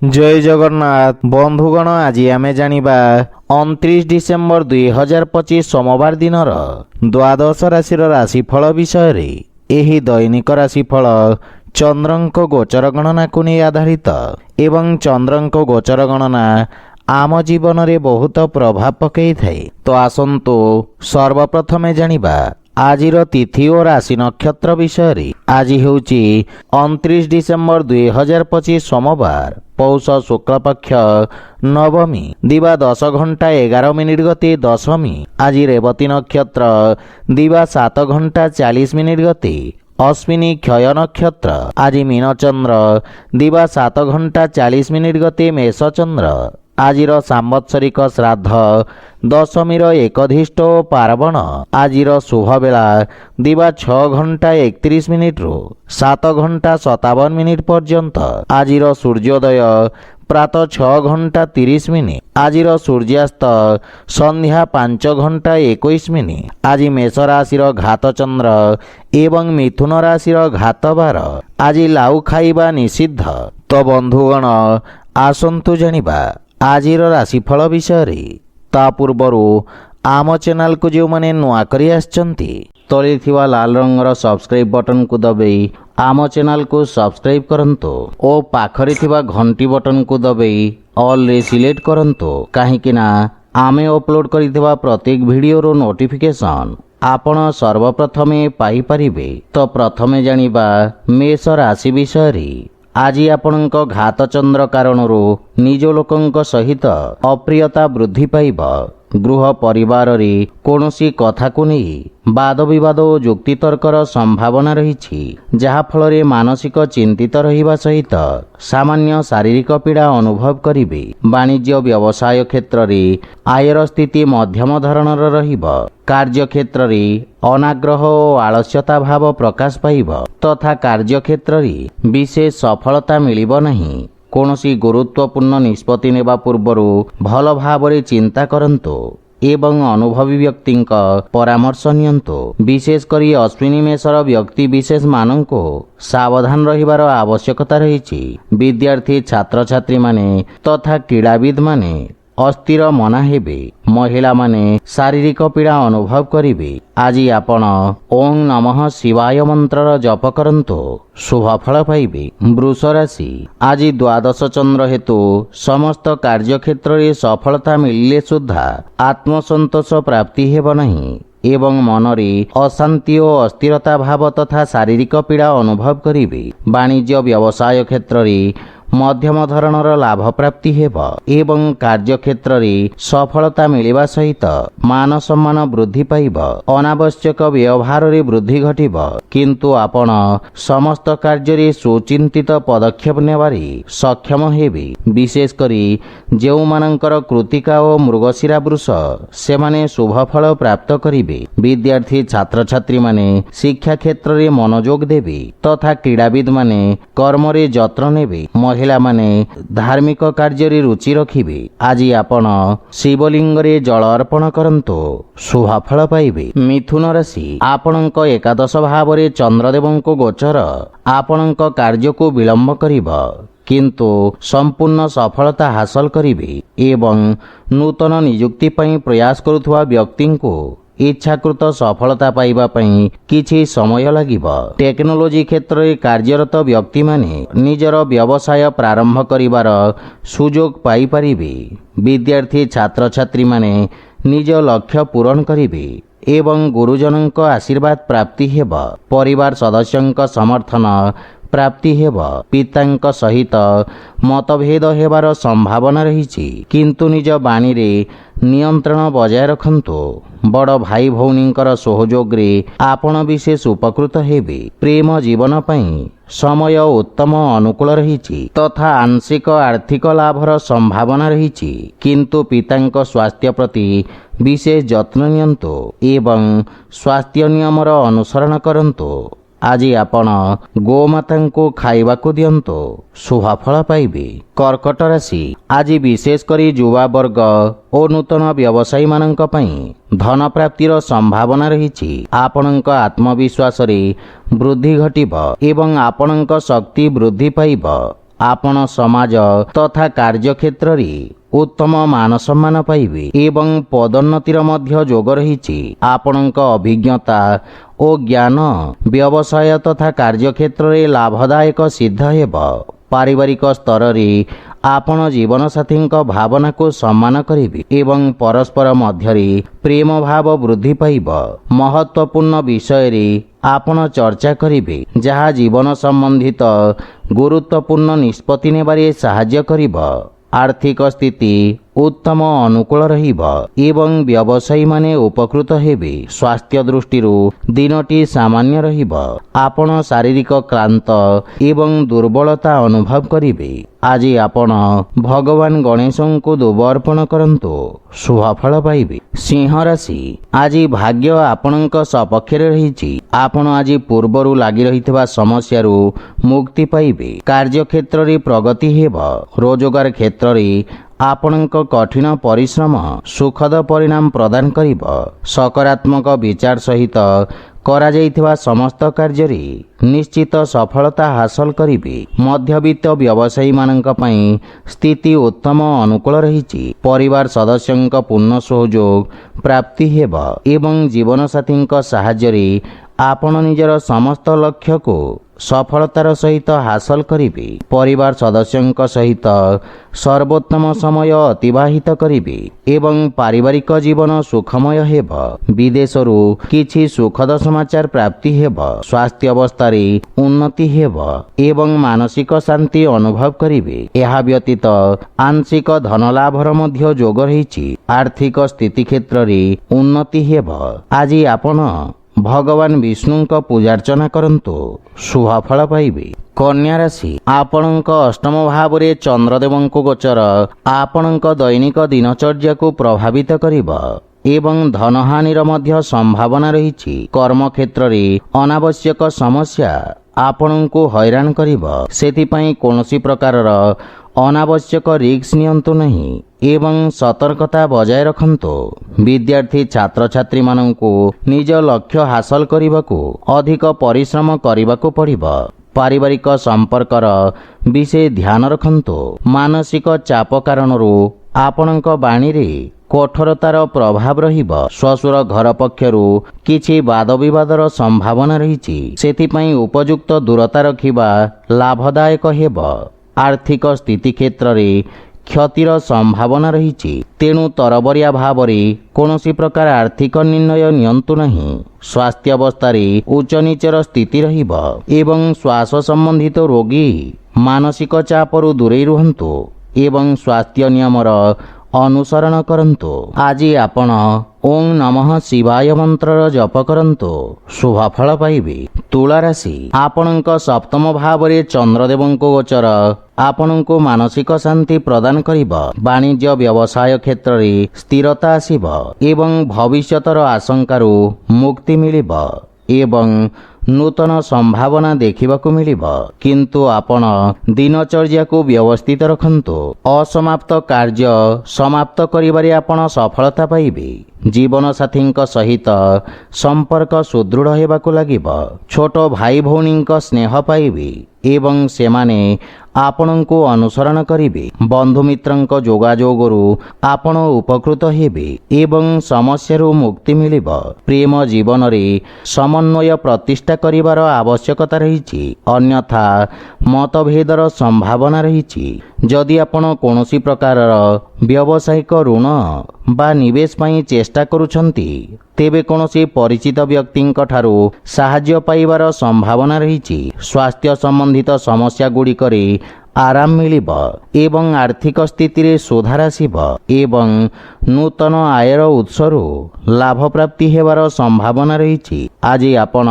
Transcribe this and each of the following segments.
जय जगन्नाथ बंधुगण आज आमे जानिबा 29 डिसेम्बर 2025 सोमवार दिनर द्वादश राशि राशिफल विषय रे। एही दैनिक राशिफल चंद्रंक गोचर गणना को नहीं आधारित एवं चंद्रंक गोचर गणना आम जीवन रे बहुत प्रभाव पकई थाए। तो आसंतु सर्वप्रथमे जानिबा आजिर तिथि और राशि नक्षत्र विषय रे। आज हेउची 29 डिसेम्बर 2025 सोमवार पौष शुक्ल पक्ष नवमी दिवा 10 घंटा 11 मिनिट गति दशमी। आज रेवती नक्षत्र दिवा 7 घंटा 40 मिनिट गति अश्विनी क्षय नक्षत्र। आज मीन चंद्र दिवा 7 घंटा 40 मिनिट गति मेष चंद्र। आजिर सांवत्सरिक श्राद्ध दशमीर एकधिष्ट पार्वण। आजिर शुभ बेला दिवा 6 घंटा 31 मिनिट रु 7 घंटा 57 मिनिट पर्यंत। आजिर सूर्योदय प्रातः 6 घंटा 30 मिनिट। आजिर सूर्यास्त संध्या 5 घंटा 21 मिनिट। आज मेष राशि घात चंद्र एवं मिथुन राशि घात बार। आज लाउ खाइबा निषिद्ध। तो बंधुगण आसंतु जानिबा आजिर राशिफल विषय रे। ता पूर्वरु आम चैनल को जो माने नुआ करी आछंती तले थिवा लाल रंगर सब्सक्राइब बटन को दबाई आम चैनल को सब्सक्राइब करंतो ओ पाखरे थिवा घंटी बटन को दबाई ऑल रे सिलेक्ट करंतो काहेकि ना आमे अपलोड करिथिवा प्रत्येक वीडियो रो नोटिफिकेशन आपण सर्वप्रथमे पाई परिबे। तो प्रथमे जानिबा मेष राशि विषय रे। आज आपणक घात चंद्र कारणरू निज लोकंक सहित अप्रियता वृद्धि पाइब। गृह परिवार रे कोनोसी कथा को नहीं वाद विवाद और जुक्तितर्कर संभावना रही जहा फल रे मानसिक चिंतित रहिबा सहित सामान्य शारीरिक पीड़ा अनुभव करिवे। वाणिज्य व्यवसाय क्षेत्र रे आयर स्थिति मध्यम धरणर रहिब। कार्य क्षेत्र रे अनाग्रह और आलस्यता भाव प्रकाश पाइब तथा कार्य क्षेत्र रे विशेष सफलता मिलिब नहीं। कौनसी गुरुत्वपूर्ण निष्पत्ति नेबा पूर्वरु भल भावरे चिंता करंतो एवं अनुभवी व्यक्ति परामर्श नियंतो। विशेष करी अश्विनी मेषर व्यक्ति विशेष माननको सावधान रहिबार आवश्यकता रही। विद्यार्थी छात्र छात्री माने तथा क्रीड़ाविद माने अस्थिर मना हेबे। महिला माने शारीरिक पीड़ा अनुभव करिवे। आज आपण ओं नमः शिवाय मंत्र जप करंतो शुभ फल पाइबे। वृष राशि आज द्वादश चंद्र हेतु समस्त कार्य क्षेत्र रे सफलता मिलिले सुद्धा आत्मसंतोष प्राप्ति हेब नहीं एवं मनरे अशांति और अस्थिरता भाव तथा शारीरिक पीड़ा अनुभव करिवे। वाणिज्य व्यवसाय क्षेत्र रे मध्यम धरणर लाभ प्राप्ति हेब एवं कार्य क्षेत्र रे सफलता मिलिबा सहित मान सम्मान वृद्धि पाइब। अनावश्यक व्यवहार रे वृद्धि घटिब किंतु आपण समस्त कार्य रे सुचिंतित पदक्षेप नेबारी सक्षम हेबे। विशेष करी जेउ मानकर कृतिका और मृगशिरा वृष से माने शुभ फल प्राप्त करिवे। विद्यार्थी छात्र छात्री माने शिक्षा क्षेत्र रे मनोयोग देबे तथा क्रीड़ाविद माने कर्म रे यत्न नेबे। महिला माने धार्मिक कार्य रे रुचि रखिबे। आज आपण शिवलिंग रे जल अर्पण करंतो शुभ फल पाइबे। मिथुन राशि आपणक एकादश भाव रे चंद्रदेवंको गोचर आपणक कार्य को विलंब करिब किंतु संपूर्ण सफलता हासिल करिवे एवं नूतन नियुक्ति पई प्रयास करुथुवा व्यक्ति को इच्छाकृत सफलता पाइबा पई किछि समय लागिब। टेक्नोलोजी क्षेत्र में कार्यरत व्यक्ति माने निजर व्यवसाय प्रारंभ करिबार सुजोग पाई परिबे। विद्यार्थी छात्र छात्री माने निज लक्ष्य पूरण करिवे एवं गुरुजनक आशीर्वाद प्राप्ति हेब। परिवार सदस्यंक समर्थन प्राप्ति हेब। पितांक सहित मतभेद हेबार संभावना रही किंतु निज बाणी रे नियंत्रण बजाय रखंतो। बड़ भाई भौनींकर सहयोग रे आपण विशेष उपकृत हेबे। प्रेम जीवन पई समय उत्तम अनुकूल रही तथा आंशिक आर्थिक लाभर संभावना रही किंतु पितांक स्वास्थ्य प्रति विशेष यत्न नियंतो एवं स्वास्थ्य नियमर अनुसरण करंतो। आज आपण गोमाता को खाइबा को दियंतो शुभ फल पाइबे। कर्कट राशि आज विशेष करी युवा वर्ग और नूतन व्यवसायी मानक पई धन प्राप्तिर संभावना रही। आपणक आत्मविश्वास रे वृद्धि घटिब एवं आपणक शक्ति वृद्धि पाइब। ଆପଣ ସମାଜ ତଥା କାର୍ଯ୍ୟକ୍ଷେତ୍ରରେ ଉତ୍ତମ ମାନ ସମ୍ମାନ ପାଇବେ ଏବଂ ପଦୋନ୍ନତିର ମଧ୍ୟ ଯୋଗ ରହିଛି। ଆପଣଙ୍କ ଅଭିଜ୍ଞତା ଓ ଜ୍ଞାନ ବ୍ୟବସାୟ ତଥା କାର୍ଯ୍ୟକ୍ଷେତ୍ରରେ ଲାଭଦାୟକ ସିଦ୍ଧ ହେବ। ପାରିବାରିକ ସ୍ତରରେ ଆପଣ ଜୀବନସାଥୀଙ୍କ ଭାବନାକୁ ସମ୍ମାନ କରିବେ ଏବଂ ପରସ୍ପର ମଧ୍ୟରେ ପ୍ରେମ ଭାବ ବୃଦ୍ଧି ପାଇବ। ମହତ୍ୱପୂର୍ଣ୍ଣ ବିଷୟରେ ଆପଣ ଚର୍ଚ୍ଚା କରିବେ ଯାହା ଜୀବନ ସମ୍ବନ୍ଧିତ ଗୁରୁତ୍ୱପୂର୍ଣ୍ଣ ନିଷ୍ପତ୍ତି ନେବାରେ ସାହାଯ୍ୟ କରିବ। ଆର୍ଥିକ ସ୍ଥିତି ଉତ୍ତମ ଅନୁକୂଳ ରହିବ ଏବଂ ବ୍ୟବସାୟୀମାନେ ଉପକୃତ ହେବେ। ସ୍ୱାସ୍ଥ୍ୟ ଦୃଷ୍ଟିରୁ ଦିନଟି ସାମାନ୍ୟ ରହିବ। ଆପଣ ଶାରୀରିକ କ୍ଳାନ୍ତ ଏବଂ ଦୁର୍ବଳତା ଅନୁଭବ କରିବେ। ଆଜି ଆପଣ ଭଗବାନ ଗଣେଶଙ୍କୁ ଦୁବ ଅର୍ପଣ କରନ୍ତୁ, ଶୁଭଫଳ ପାଇବେ। ସିଂହ ରାଶି, ଆଜି ଭାଗ୍ୟ ଆପଣଙ୍କ ସପକ୍ଷରେ ରହିଛି। ଆପଣ ଆଜି ପୂର୍ବରୁ ଲାଗି ରହିଥିବା ସମସ୍ୟାରୁ ମୁକ୍ତି ପାଇବେ। କାର୍ଯ୍ୟକ୍ଷେତ୍ରରେ ପ୍ରଗତି ହେବ। ରୋଜଗାର କ୍ଷେତ୍ରରେ ଆପଣଙ୍କ କଠିନ ପରିଶ୍ରମ ସୁଖଦ ପରିଣାମ ପ୍ରଦାନ କରିବ। ସକାରାତ୍ମକ ବିଚାର ସହିତ କରାଯାଇଥିବା ସମସ୍ତ କାର୍ଯ୍ୟରେ ନିଶ୍ଚିତ ସଫଳତା ହାସଲ କରିବେ। ମଧ୍ୟବିତ୍ତ ବ୍ୟବସାୟୀମାନଙ୍କ ପାଇଁ ସ୍ଥିତି ଉତ୍ତମ ଅନୁକୂଳ ରହିଛି। ପରିବାର ସଦସ୍ୟଙ୍କ ପୂର୍ଣ୍ଣ ସହଯୋଗ ପ୍ରାପ୍ତି ହେବ ଏବଂ ଜୀବନସାଥୀଙ୍କ ସାହାଯ୍ୟରେ ଆପଣ ନିଜର ସମସ୍ତ ଲକ୍ଷ୍ୟକୁ ସଫଳତାର ସହିତ ହାସଲ କରିବେ। ପରିବାର ସଦସ୍ୟଙ୍କ ସହିତ ସର୍ବୋତ୍ତମ ସମୟ ଅତିବାହିତ କରିବେ ଏବଂ ପାରିବାରିକ ଜୀବନ ସୁଖମୟ ହେବ। ବିଦେଶରୁ କିଛି ସୁଖଦ ସମାଚାର ପ୍ରାପ୍ତି ହେବ। ସ୍ୱାସ୍ଥ୍ୟ ଅବସ୍ଥାରେ ଉନ୍ନତି ହେବ ଏବଂ ମାନସିକ ଶାନ୍ତି ଅନୁଭବ କରିବେ। ଏହା ବ୍ୟତୀତ ଆଂଶିକ ଧନଲାଭର ମଧ୍ୟ ଯୋଗ ରହିଛି। ଆର୍ଥିକ ସ୍ଥିତି କ୍ଷେତ୍ରରେ ଉନ୍ନତି ହେବ। ଆଜି ଆପଣ ଭଗବାନ ବିଷ୍ଣୁଙ୍କ ପୂଜାର୍ଚ୍ଚନା କରନ୍ତୁ, ଶୁଭଫଳ ପାଇବେ। କନ୍ୟା ରାଶି, ଆପଣଙ୍କ ଅଷ୍ଟମ ଭାବରେ ଚନ୍ଦ୍ରଦେବଙ୍କ ଗୋଚର ଆପଣଙ୍କ ଦୈନିକ ଦିନଚର୍ଯ୍ୟାକୁ ପ୍ରଭାବିତ କରିବ ଏବଂ ଧନହାନିର ମଧ୍ୟ ସମ୍ଭାବନା ରହିଛି। କର୍ମକ୍ଷେତ୍ରରେ ଅନାବଶ୍ୟକ ସମସ୍ୟା ଆପଣଙ୍କୁ ହଇରାଣ କରିବ। ସେଥିପାଇଁ କୌଣସି ପ୍ରକାରର ଅନାବଶ୍ୟକ ରିସ୍କ ନିଅନ୍ତୁ ନାହିଁ ଏବଂ ସତର୍କତା ବଜାୟ ରଖନ୍ତୁ। ବିଦ୍ୟାର୍ଥୀ ଛାତ୍ରଛାତ୍ରୀମାନଙ୍କୁ ନିଜ ଲକ୍ଷ୍ୟ ହାସଲ କରିବାକୁ ଅଧିକ ପରିଶ୍ରମ କରିବାକୁ ପଡ଼ିବ। ପାରିବାରିକ ସମ୍ପର୍କର ବିଶେଷ ଧ୍ୟାନ ରଖନ୍ତୁ। ମାନସିକ ଚାପ କାରଣରୁ ଆପଣଙ୍କ ବାଣୀରେ କଠୋରତାର ପ୍ରଭାବ ରହିବ। ଶ୍ୱଶୁର ଘର ପକ୍ଷରୁ କିଛି ବାଦବିବାଦର ସମ୍ଭାବନା ରହିଛି। ସେଥିପାଇଁ ଉପଯୁକ୍ତ ଦୂରତା ରଖିବା ଲାଭଦାୟକ ହେବ। ଆର୍ଥିକ ସ୍ଥିତି କ୍ଷେତ୍ରରେ କ୍ଷତିର ସମ୍ଭାବନା ରହିଛି। ତେଣୁ ତରବରିଆ ଭାବରେ କୌଣସି ପ୍ରକାର ଆର୍ଥିକ ନିର୍ଣ୍ଣୟ ନିଅନ୍ତୁ ନାହିଁ। ସ୍ୱାସ୍ଥ୍ୟ ଅବସ୍ଥାରେ ଉଚ୍ଚନୀଚର ସ୍ଥିତି ରହିବ ଏବଂ ଶ୍ୱାସ ସମ୍ବନ୍ଧିତ ରୋଗୀ ମାନସିକ ଚାପରୁ ଦୂରେଇ ରୁହନ୍ତୁ ଏବଂ ସ୍ୱାସ୍ଥ୍ୟ ନିୟମର ଅନୁସରଣ କରନ୍ତୁ। ଆଜି ଆପଣ ଓಂ ନମଃ ଶିବାୟ ମନ୍ତ୍ରର ଜପ କରନ୍ତୁ, ଶୁଭଫଳ ପାଇବେ। ତୁଳା ରାଶି, ଆପଣଙ୍କ ସପ୍ତମ ଭାବରେ ଚନ୍ଦ୍ରଦେବଙ୍କ ଗୋଚର ଆପଣଙ୍କୁ ମାନସିକ ଶାନ୍ତି ପ୍ରଦାନ କରିବ। ବାଣିଜ୍ୟ ବ୍ୟବସାୟ କ୍ଷେତ୍ରରେ ସ୍ଥିରତା ଆସିବ ଏବଂ ଭବିଷ୍ୟତର ଆଶଙ୍କାରୁ ମୁକ୍ତି ମିଳିବ ଏବଂ ନୂତନ ସମ୍ଭାବନା ଦେଖିବାକୁ ମିଳିବ। କିନ୍ତୁ ଆପଣ ଦିନଚର୍ଯ୍ୟାକୁ ବ୍ୟବସ୍ଥିତ ରଖନ୍ତୁ। ଅସମାପ୍ତ କାର୍ଯ୍ୟ ସମାପ୍ତ କରିବାରେ ଆପଣ ସଫଳତା ପାଇବେ। ଜୀବନସାଥୀଙ୍କ ସହିତ ସମ୍ପର୍କ ସୁଦୃଢ଼ ହେବାକୁ ଲାଗିବ। ଛୋଟ ଭାଇ ଭଉଣୀଙ୍କ ସ୍ନେହ ପାଇବେ ଏବଂ ସେମାନେ ଆପଣଙ୍କୁ ଅନୁସରଣ କରିବେ। ବନ୍ଧୁମିତ୍ରଙ୍କ ଯୋଗାଯୋଗରୁ ଆପଣ ଉପକୃତ ହେବେ ଏବଂ ସମସ୍ୟାରୁ ମୁକ୍ତି ମିଳିବ। ପ୍ରେମ ଜୀବନରେ ସମନ୍ୱୟ ପ୍ରତିଷ୍ଠା କରିବାର ଆବଶ୍ୟକତା ରହିଛି, ଅନ୍ୟଥା ମତଭେଦର ସମ୍ଭାବନା ରହିଛି। ଯଦି ଆପଣ କୌଣସି ପ୍ରକାରର ବ୍ୟବସାୟିକ ଋଣ ବା ନିବେଶ ପାଇଁ ଚେଷ୍ଟା କରୁଛନ୍ତି, ତେବେ କୌଣସି ପରିଚିତ ବ୍ୟକ୍ତିଙ୍କ ଠାରୁ ସାହାଯ୍ୟ ପାଇବାର ସମ୍ଭାବନା ରହିଛି। ସ୍ୱାସ୍ଥ୍ୟ ସମ୍ବନ୍ଧିତ ସମସ୍ୟା ଗୁଡ଼ିକରେ ଆରାମ ମିଳିବ ଏବଂ ଆର୍ଥିକ ସ୍ଥିତିରେ ସୁଧାର ଆସିବ ଏବଂ ନୂତନ ଆୟର ଉତ୍ସରୁ ଲାଭ ପ୍ରାପ୍ତି ହେବାର ସମ୍ଭାବନା ରହିଛି। ଆଜି ଆପଣ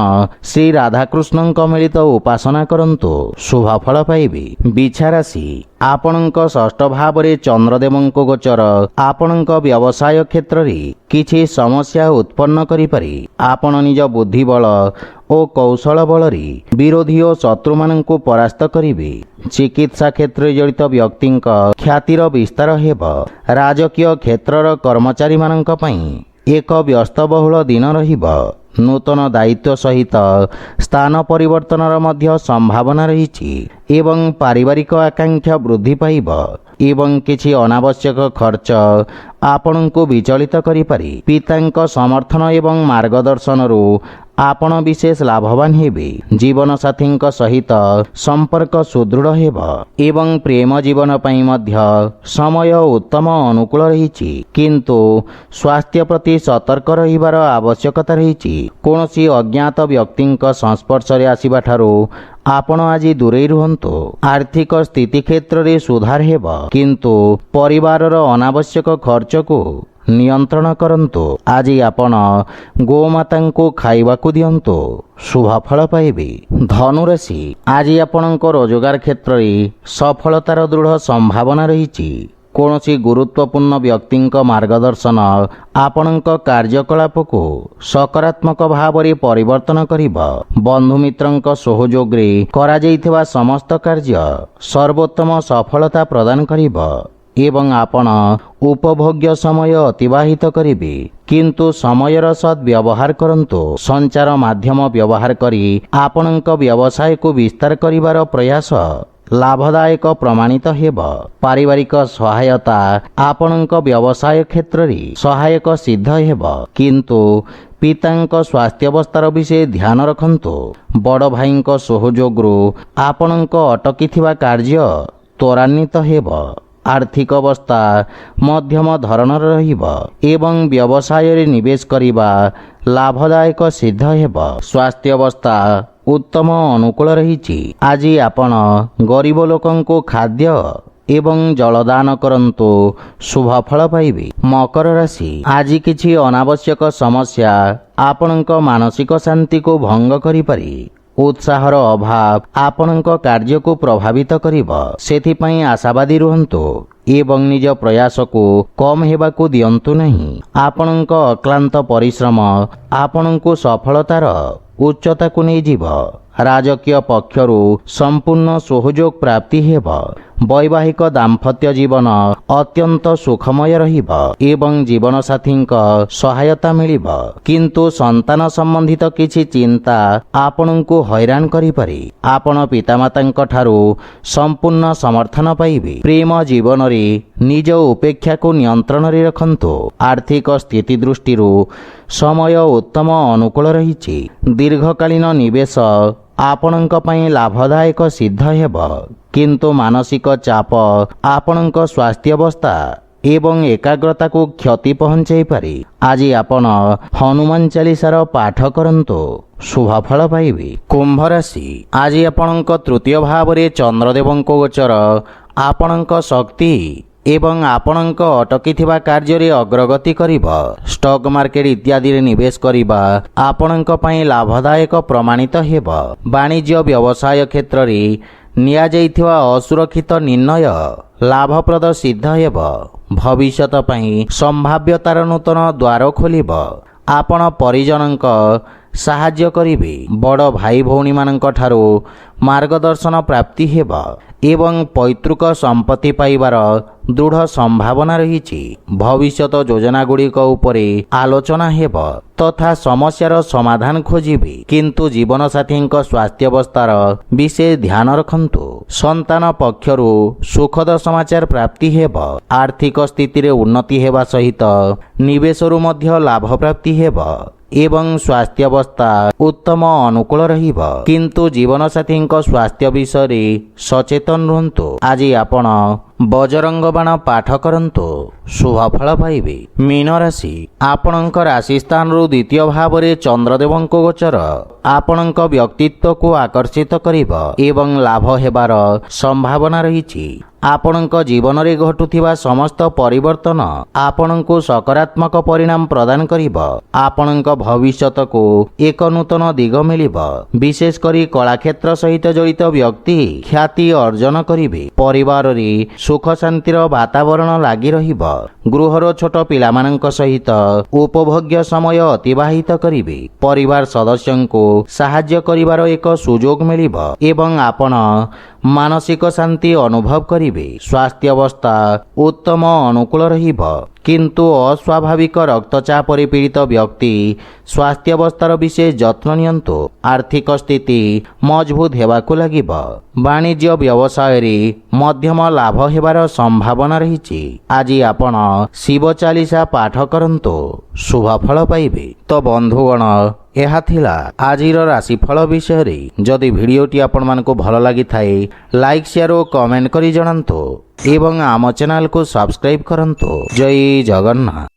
ଶ୍ରୀ ରାଧାକୃଷ୍ଣଙ୍କ ମିଳିତ ଉପାସନା କରନ୍ତୁ, ଶୁଭଫଳ ପାଇବେ। ବିଛା ରାଶି, ଆପଣଙ୍କ ଷଷ୍ଠ ଭାବରେ ଚନ୍ଦ୍ରଦେବଙ୍କ ଗୋଚର ଆପଣଙ୍କ ବ୍ୟବସାୟ କ୍ଷେତ୍ରରେ କିଛି ସମସ୍ୟା ଉତ୍ପନ୍ନ କରିପାରେ। ଆପଣ ନିଜ ବୁଦ୍ଧିବଳ ଓ କୌଶଳ ବଳରେ ବିରୋଧୀ ଓ ଶତ୍ରୁମାନଙ୍କୁ ପରାସ୍ତ କରିବେ। ଚିକିତ୍ସା କ୍ଷେତ୍ରରେ ଜଡ଼ିତ ବ୍ୟକ୍ତିଙ୍କ ଖ୍ୟାତିର ବିସ୍ତାର ହେବ। ରାଜକୀୟ କ୍ଷେତ୍ରର କର୍ମଚାରୀମାନଙ୍କ ପାଇଁ ଏକ ବ୍ୟସ୍ତବହୁଳ ଦିନ ରହିବ। ନୂତନ ଦାୟିତ୍ୱ ସହିତ ସ୍ଥାନ ପରିବର୍ତ୍ତନର ମଧ୍ୟ ସମ୍ଭାବନା ରହିଛି ଏବଂ ପାରିବାରିକ ଆକାଂକ୍ଷା ବୃଦ୍ଧି ପାଇବ ଏବଂ କିଛି ଅନାବଶ୍ୟକ ଖର୍ଚ୍ଚ ଆପଣଙ୍କୁ ବିଚଳିତ କରିପାରେ। ପିତାଙ୍କ ସମର୍ଥନ ଏବଂ ମାର୍ଗଦର୍ଶନରୁ ଆପଣ ବିଶେଷ ଲାଭବାନ ହେବେ। ଜୀବନସାଥୀଙ୍କ ସହିତ ସମ୍ପର୍କ ସୁଦୃଢ଼ ହେବ ଏବଂ ପ୍ରେମ ଜୀବନ ପାଇଁ ମଧ୍ୟ ସମୟ ଉତ୍ତମ ଅନୁକୂଳ ରହିଛି, କିନ୍ତୁ ସ୍ୱାସ୍ଥ୍ୟ ପ୍ରତି ସତର୍କ ରହିବାର ଆବଶ୍ୟକତା ରହିଛି। କୌଣସି ଅଜ୍ଞାତ ବ୍ୟକ୍ତିଙ୍କ ସଂସ୍ପର୍ଶରେ ଆସିବା ଠାରୁ ଆପଣ ଆଜି ଦୂରେଇ ରୁହନ୍ତୁ। ଆର୍ଥିକ ସ୍ଥିତି କ୍ଷେତ୍ରରେ ସୁଧାର ହେବ, କିନ୍ତୁ ପରିବାରର ଅନାବଶ୍ୟକ ଖର୍ଚ୍ଚକୁ ନିୟନ୍ତ୍ରଣ କରନ୍ତୁ। ଆଜି ଆପଣ ଗୋମାତାଙ୍କୁ ଖାଇବାକୁ ଦିଅନ୍ତୁ, ଶୁଭ ଫଳ ପାଇବେ। ଧନୁରାଶି, ଆଜି ଆପଣଙ୍କ ରୋଜଗାର କ୍ଷେତ୍ରରେ ସଫଳତାର ଦୃଢ଼ ସମ୍ଭାବନା ରହିଛି। କୌଣସି ଗୁରୁତ୍ୱପୂର୍ଣ୍ଣ ବ୍ୟକ୍ତିଙ୍କ ମାର୍ଗଦର୍ଶନ ଆପଣଙ୍କ କାର୍ଯ୍ୟକଳାପକୁ ସକାରାତ୍ମକ ଭାବରେ ପରିବର୍ତ୍ତନ କରିବ। ବନ୍ଧୁମିତ୍ରଙ୍କ ସହଯୋଗରେ କରାଯାଇଥିବା ସମସ୍ତ କାର୍ଯ୍ୟ ସର୍ବୋତ୍ତମ ସଫଳତା ପ୍ରଦାନ କରିବ ଏବଂ ଆପଣ ଉପଭୋଗ୍ୟ ସମୟ ଅତିବାହିତ କରିବେ, କିନ୍ତୁ ସମୟର ସଦ୍ବ୍ୟବହାର କରନ୍ତୁ। ସଞ୍ଚାର ମାଧ୍ୟମ ବ୍ୟବହାର କରି ଆପଣଙ୍କ ବ୍ୟବସାୟକୁ ବିସ୍ତାର କରିବାର ପ୍ରୟାସ ଲାଭଦାୟକ ପ୍ରମାଣିତ ହେବ। ପାରିବାରିକ ସହାୟତା ଆପଣଙ୍କ ବ୍ୟବସାୟ କ୍ଷେତ୍ରରେ ସହାୟକ ସିଦ୍ଧ ହେବ, କିନ୍ତୁ ପିତାଙ୍କ ସ୍ୱାସ୍ଥ୍ୟାବସ୍ଥାର ବିଷୟ ଧ୍ୟାନ ରଖନ୍ତୁ। ବଡ଼ ଭାଇଙ୍କ ସହଯୋଗରୁ ଆପଣଙ୍କ ଅଟକିଥିବା କାର୍ଯ୍ୟ ତ୍ୱରାନ୍ୱିତ ହେବ। ଆର୍ଥିକ ଅବସ୍ଥା ମଧ୍ୟମ ଧରଣର ରହିବ ଏବଂ ବ୍ୟବସାୟରେ ନିବେଶ କରିବା ଲାଭଦାୟକ ସିଦ୍ଧ ହେବ। ସ୍ୱାସ୍ଥ୍ୟ ଅବସ୍ଥା ଉତ୍ତମ ଅନୁକୂଳ ରହିଛି। ଆଜି ଆପଣ ଗରିବ ଲୋକଙ୍କୁ ଖାଦ୍ୟ ଏବଂ ଜଳଦାନ କରନ୍ତୁ, ଶୁଭ ଫଳ ପାଇବେ। ମକର ରାଶି, ଆଜି କିଛି ଅନାବଶ୍ୟକ ସମସ୍ୟା ଆପଣଙ୍କ ମାନସିକ ଶାନ୍ତିକୁ ଭଙ୍ଗ କରିପାରେ। ଉତ୍ସାହର ଅଭାବ ଆପଣଙ୍କ କାର୍ଯ୍ୟକୁ ପ୍ରଭାବିତ କରିବ, ସେଥିପାଇଁ ଆଶାବାଦୀ ରୁହନ୍ତୁ ଏବଂ ନିଜ ପ୍ରୟାସକୁ କମ୍ ହେବାକୁ ଦିଅନ୍ତୁ ନାହିଁ। ଆପଣଙ୍କ ଅକ୍ଲାନ୍ତ ପରିଶ୍ରମ ଆପଣଙ୍କୁ ସଫଳତାର ଉଚ୍ଚତାକୁ ନେଇଯିବ। ରାଜକୀୟ ପକ୍ଷରୁ ସମ୍ପୂର୍ଣ୍ଣ ସହଯୋଗ ପ୍ରାପ୍ତି ହେବ। ବୈବାହିକ ଦାମ୍ପତ୍ୟ ଜୀବନ ଅତ୍ୟନ୍ତ ସୁଖମୟ ରହିବ ଏବଂ ଜୀବନସାଥୀଙ୍କ ସହାୟତା ମିଳିବ, କିନ୍ତୁ ସନ୍ତାନ ସମ୍ବନ୍ଧିତ କିଛି ଚିନ୍ତା ଆପଣଙ୍କୁ ହଇରାଣ କରିପାରେ। ଆପଣ ପିତାମାତାଙ୍କ ଠାରୁ ସମ୍ପୂର୍ଣ୍ଣ ସମର୍ଥନ ପାଇବେ। ପ୍ରେମ ଜୀବନରେ ନିଜ ଉପେକ୍ଷାକୁ ନିୟନ୍ତ୍ରଣରେ ରଖନ୍ତୁ। ଆର୍ଥିକ ସ୍ଥିତି ଦୃଷ୍ଟିରୁ ସମୟ ଉତ୍ତମ ଅନୁକୂଳ ରହିଛି। ଦୀର୍ଘକାଳୀନ ନିବେଶ ଆପଣଙ୍କ ପାଇଁ ଲାଭଦାୟକ ସିଦ୍ଧ ହେବ, କିନ୍ତୁ ମାନସିକ ଚାପ ଆପଣଙ୍କ ସ୍ୱାସ୍ଥ୍ୟାବସ୍ଥା ଏବଂ ଏକାଗ୍ରତାକୁ କ୍ଷତି ପହଞ୍ଚାଇପାରେ। ଆଜି ଆପଣ ହନୁମାନ ଚାଳିଶାର ପାଠ କରନ୍ତୁ, ଶୁଭ ଫଳ ପାଇବେ। କୁମ୍ଭ ରାଶି, ଆଜି ଆପଣଙ୍କ ତୃତୀୟ ଭାବରେ ଚନ୍ଦ୍ରଦେବଙ୍କ ଗୋଚର ଆପଣଙ୍କ ଶକ୍ତି ଏବଂ ଆପଣଙ୍କ ଅଟକିଥିବା କାର୍ଯ୍ୟରେ ଅଗ୍ରଗତି କରିବ। ଷ୍ଟକ୍ ମାର୍କେଟ ଇତ୍ୟାଦିରେ ନିବେଶ କରିବା ଆପଣଙ୍କ ପାଇଁ ଲାଭଦାୟକ ପ୍ରମାଣିତ ହେବ। ବାଣିଜ୍ୟ ବ୍ୟବସାୟ କ୍ଷେତ୍ରରେ ନିଆଯାଇଥିବା ଅସୁରକ୍ଷିତ ନିର୍ଣ୍ଣୟ ଲାଭପ୍ରଦ ସିଦ୍ଧ ହେବ। ଭବିଷ୍ୟତ ପାଇଁ ସମ୍ଭାବ୍ୟତାର ନୂତନ ଦ୍ୱାର ଖୋଲିବ। ଆପଣ ପରିଜନଙ୍କ ସାହାଯ୍ୟ କରିବେ। ବଡ଼ ଭାଇ ଭଉଣୀମାନଙ୍କ ଠାରୁ ମାର୍ଗଦର୍ଶନ ପ୍ରାପ୍ତି ହେବ ଏବଂ ପୈତୃକ ସମ୍ପତ୍ତି ପାଇବାର ଦୃଢ଼ ସମ୍ଭାବନା ରହିଛି। ଭବିଷ୍ୟତ ଯୋଜନାଗୁଡ଼ିକ ଉପରେ ଆଲୋଚନା ହେବ ତଥା ସମସ୍ୟାର ସମାଧାନ ଖୋଜିବେ, କିନ୍ତୁ ଜୀବନସାଥୀଙ୍କ ସ୍ୱାସ୍ଥ୍ୟାବସ୍ଥାର ବିଶେଷ ଧ୍ୟାନ ରଖନ୍ତୁ। ସନ୍ତାନ ପକ୍ଷରୁ ସୁଖଦ ସମାଚାର ପ୍ରାପ୍ତି ହେବ। ଆର୍ଥିକ ସ୍ଥିତିରେ ଉନ୍ନତି ହେବା ସହିତ ନିବେଶରୁ ମଧ୍ୟ ଲାଭ ପ୍ରାପ୍ତି ହେବ ଏବଂ ସ୍ୱାସ୍ଥ୍ୟାବସ୍ଥା ଉତ୍ତମ ଅନୁକୂଳ ରହିବ, କିନ୍ତୁ ଜୀବନସାଥୀଙ୍କ ସ୍ୱାସ୍ଥ୍ୟ ବିଷୟରେ ସଚେତନ ରୁହନ୍ତୁ। ଆଜି ଆପଣ ବଜରଙ୍ଗ ବାଣ ପାଠ କରନ୍ତୁ, ଶୁଭ ଫଳ ପାଇବେ। ମୀନ ରାଶି, ଆପଣଙ୍କ ରାଶି ସ୍ଥାନରୁ ଦ୍ୱିତୀୟ ଭାବରେ ଚନ୍ଦ୍ରଦେବଙ୍କ ଗୋଚର ଆପଣଙ୍କ ବ୍ୟକ୍ତିତ୍ୱକୁ ଆକର୍ଷିତ କରିବ ଏବଂ ଲାଭ ହେବାର ସମ୍ଭାବନା ରହିଛି। ଆପଣଙ୍କ ଜୀବନରେ ଘଟୁଥିବା ସମସ୍ତ ପରିବର୍ତ୍ତନ ଆପଣଙ୍କୁ ସକାରାତ୍ମକ ପରିଣାମ ପ୍ରଦାନ କରିବ। ଆପଣଙ୍କ ଭବିଷ୍ୟତକୁ ଏକ ନୂତନ ଦିଗ ମିଳିବ। ବିଶେଷ କରି କଳାକ୍ଷେତ୍ର ସହିତ ଜଡ଼ିତ ବ୍ୟକ୍ତି ଖ୍ୟାତି ଅର୍ଜନ କରିବେ। ପରିବାରରେ ସୁଖ ଶାନ୍ତିର ବାତାବରଣ ଲାଗି ରହିବ। ଗୃହର ଛୋଟ ପିଲାମାନଙ୍କ ସହିତ ଉପଭୋଗ୍ୟ ସମୟ ଅତିବାହିତ କରିବେ। ପରିବାର ସଦସ୍ୟଙ୍କୁ ସାହାଯ୍ୟ କରିବାର ଏକ ସୁଯୋଗ ମିଳିବ ଏବଂ ଆପଣ ମାନସିକ ଶାନ୍ତି ଅନୁଭବ କରିବେ। ସ୍ୱାସ୍ଥ୍ୟାବସ୍ଥା ଉତ୍ତମ ଅନୁକୂଳ ରହିବ, କିନ୍ତୁ ଅସ୍ୱାଭାବିକ ରକ୍ତଚାପରେ ପୀଡ଼ିତ ବ୍ୟକ୍ତି ସ୍ୱାସ୍ଥ୍ୟାବସ୍ଥାର ବିଶେଷ ଯତ୍ନ ନିଅନ୍ତୁ। ଆର୍ଥିକ ସ୍ଥିତି ମଜବୁତ ହେବାକୁ ଲାଗିବ। ବାଣିଜ୍ୟ ବ୍ୟବସାୟରେ ମଧ୍ୟମ ଲାଭ ହେବାର ସମ୍ଭାବନା ରହିଛି। ଆଜି ଆପଣ ଶିବ ଚାଳିଶା ପାଠ କରନ୍ତୁ, ଶୁଭ ଫଳ ପାଇବେ। ତ ବନ୍ଧୁଗଣ, ଏହା ଥିଲା ଆଜିର ରାଶିଫଳ ବିଷୟରେ। ଯଦି ଭିଡ଼ିଓଟି ଆପଣମାନଙ୍କୁ ଭଲ ଲାଗିଥାଏ ଲାଇକ୍ ସେୟାର ଓ କମେଣ୍ଟ କରି ଜଣାନ୍ତୁ ଏବଂ ଆମ ଚ୍ୟାନେଲକୁ ସବସ୍କ୍ରାଇବ୍ କରନ୍ତୁ। ଜୟ ଜଗନ୍ନାଥ।